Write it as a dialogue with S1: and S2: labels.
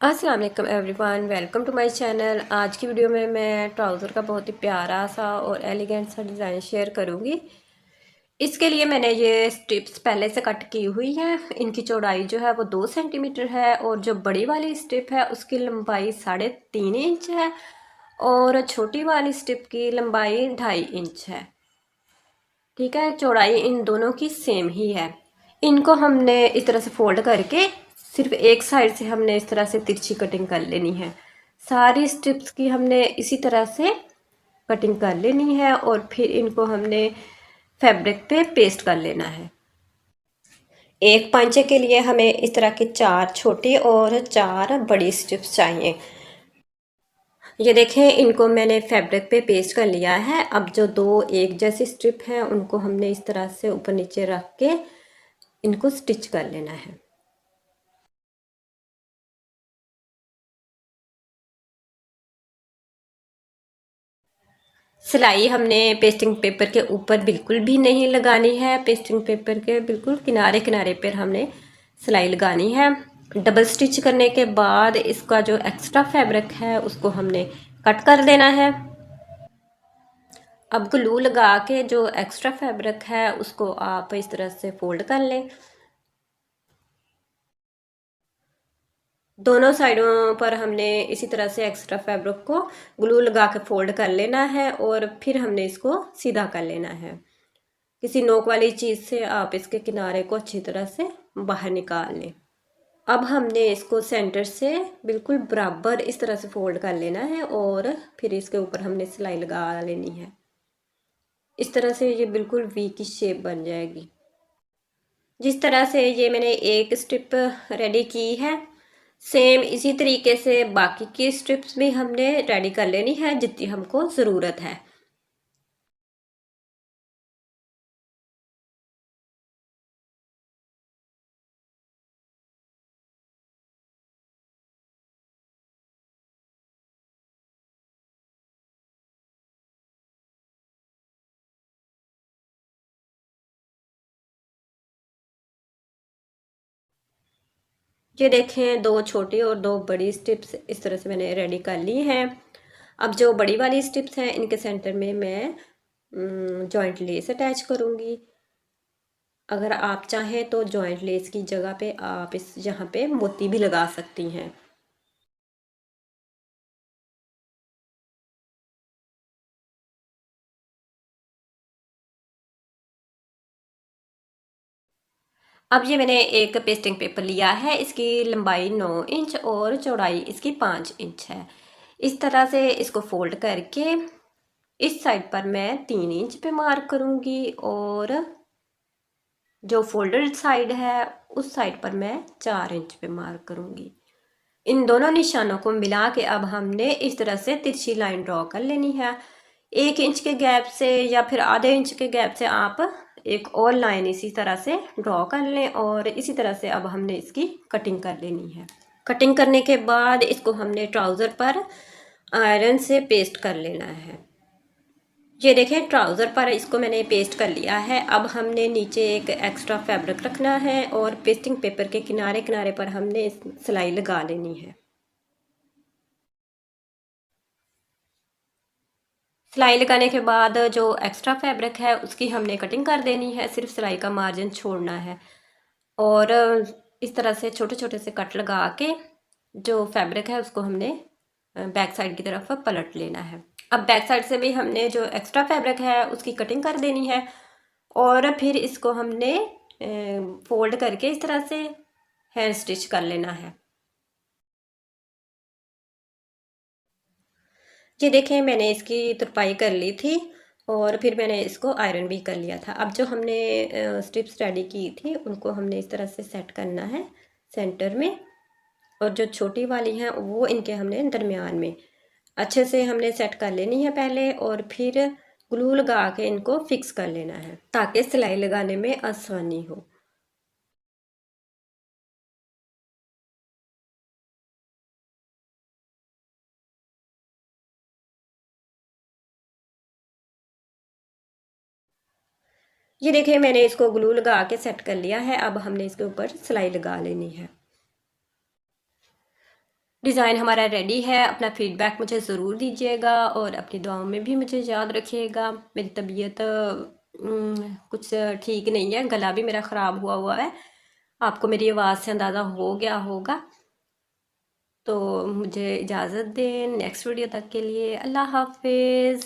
S1: अस्सलाम वालेकुम everyone, welcome to my channel. आज की वीडियो में मैं ट्राउज़र का बहुत ही प्यारा सा और एलिगेंट सा डिज़ाइन शेयर करूंगी। इसके लिए मैंने ये स्ट्रिप्स पहले से कट की हुई है। इनकी चौड़ाई जो है वो 2 सेंटीमीटर है और जो बड़ी वाली स्ट्रिप है उसकी लंबाई 3.5 इंच है और छोटी वाली स्ट्रिप की लंबाई 2.5 इंच है। ठीक है, चौड़ाई इन दोनों की सेम ही है। इनको हमने इस तरह से फोल्ड करके सिर्फ एक साइड से हमने इस तरह से तिरछी कटिंग कर लेनी है। सारी स्ट्रिप्स की हमने इसी तरह से कटिंग कर लेनी है और फिर इनको हमने फैब्रिक पे पेस्ट कर लेना है। एक पांचे के लिए हमें इस तरह के 4 छोटी और 4 बड़ी स्ट्रिप्स चाहिए। ये देखें, इनको मैंने फैब्रिक पे पेस्ट कर लिया है। अब जो दो एक जैसी स्ट्रिप हैं उनको हमने इस तरह से ऊपर नीचे रख के इनको स्टिच कर लेना है। सिलाई हमने पेस्टिंग पेपर के ऊपर बिल्कुल भी नहीं लगानी है। पेस्टिंग पेपर के बिल्कुल किनारे किनारे पर हमने सिलाई लगानी है। डबल स्टिच करने के बाद इसका जो एक्स्ट्रा फैब्रिक है उसको हमने कट कर देना है। अब ग्लू लगा के जो एक्स्ट्रा फैब्रिक है उसको आप इस तरह से फोल्ड कर लें। दोनों साइडों पर हमने इसी तरह से एक्स्ट्रा फैब्रिक को ग्लू लगा के फोल्ड कर लेना है और फिर हमने इसको सीधा कर लेना है। किसी नोक वाली चीज़ से आप इसके किनारे को अच्छी तरह से बाहर निकाल लें। अब हमने इसको सेंटर से बिल्कुल बराबर इस तरह से फोल्ड कर लेना है और फिर इसके ऊपर हमने सिलाई लगा लेनी है। इस तरह से ये बिल्कुल वी की शेप बन जाएगी। जिस तरह से ये मैंने एक स्ट्रिप रेडी की है, सेम इसी तरीके से बाकी की स्ट्रिप्स भी हमने रेडी कर लेनी है जितनी हमको ज़रूरत है। ये देखें, दो छोटी और दो बड़ी स्ट्रिप्स इस तरह से मैंने रेडी कर ली हैं। अब जो बड़ी वाली स्ट्रिप्स हैं इनके सेंटर में मैं जॉइंट लेस अटैच करूँगी। अगर आप चाहें तो जॉइंट लेस की जगह पे आप इस यहाँ पे मोती भी लगा सकती हैं। अब ये मैंने एक पेस्टिंग पेपर लिया है। इसकी लंबाई 9 इंच और चौड़ाई इसकी 5 इंच है। इस तरह से इसको फोल्ड करके इस साइड पर मैं 3 इंच पे मार्क करूँगी और जो फोल्डेड साइड है उस साइड पर मैं 4 इंच पे मार्क करूँगी। इन दोनों निशानों को मिला के अब हमने इस तरह से तिरछी लाइन ड्रॉ कर लेनी है। 1 इंच के गैप से या फिर आधे इंच के गैप से आप एक और लाइन इसी तरह से ड्रॉ कर लें और इसी तरह से अब हमने इसकी कटिंग कर लेनी है। कटिंग करने के बाद इसको हमने ट्राउज़र पर आयरन से पेस्ट कर लेना है। ये देखें, ट्राउज़र पर इसको मैंने पेस्ट कर लिया है। अब हमने नीचे एक एक्स्ट्रा फैब्रिक रखना है और पेस्टिंग पेपर के किनारे किनारे पर हमने सिलाई लगा लेनी है। सिलाई लगाने के बाद जो एक्स्ट्रा फैब्रिक है उसकी हमने कटिंग कर देनी है। सिर्फ सिलाई का मार्जिन छोड़ना है और इस तरह से छोटे छोटे से कट लगा के जो फैब्रिक है उसको हमने बैक साइड की तरफ पलट लेना है। अब बैक साइड से भी हमने जो एक्स्ट्रा फैब्रिक है उसकी कटिंग कर देनी है और फिर इसको हमने फोल्ड करके इस तरह से हैंड स्टिच कर लेना है। ये देखें, मैंने इसकी तुरपाई कर ली थी और फिर मैंने इसको आयरन भी कर लिया था। अब जो हमने स्ट्रिप्स रेडी की थी उनको हमने इस तरह से सेट करना है सेंटर में और जो छोटी वाली हैं वो इनके हमने दरमियान में अच्छे से हमने सेट कर लेनी है पहले और फिर ग्लू लगा के इनको फिक्स कर लेना है ताकि सिलाई लगाने में आसानी हो। ये देखिए, मैंने इसको ग्लू लगा के सेट कर लिया है। अब हमने इसके ऊपर सिलाई लगा लेनी है। डिज़ाइन हमारा रेडी है। अपना फीडबैक मुझे ज़रूर दीजिएगा और अपनी दुआओं में भी मुझे याद रखिएगा। मेरी तबीयत कुछ ठीक नहीं है, गला भी मेरा ख़राब हुआ है। आपको मेरी आवाज़ से अंदाज़ा हो गया होगा। तो मुझे इजाज़त दें, नेक्स्ट वीडियो तक के लिए अल्लाह हाफिज़।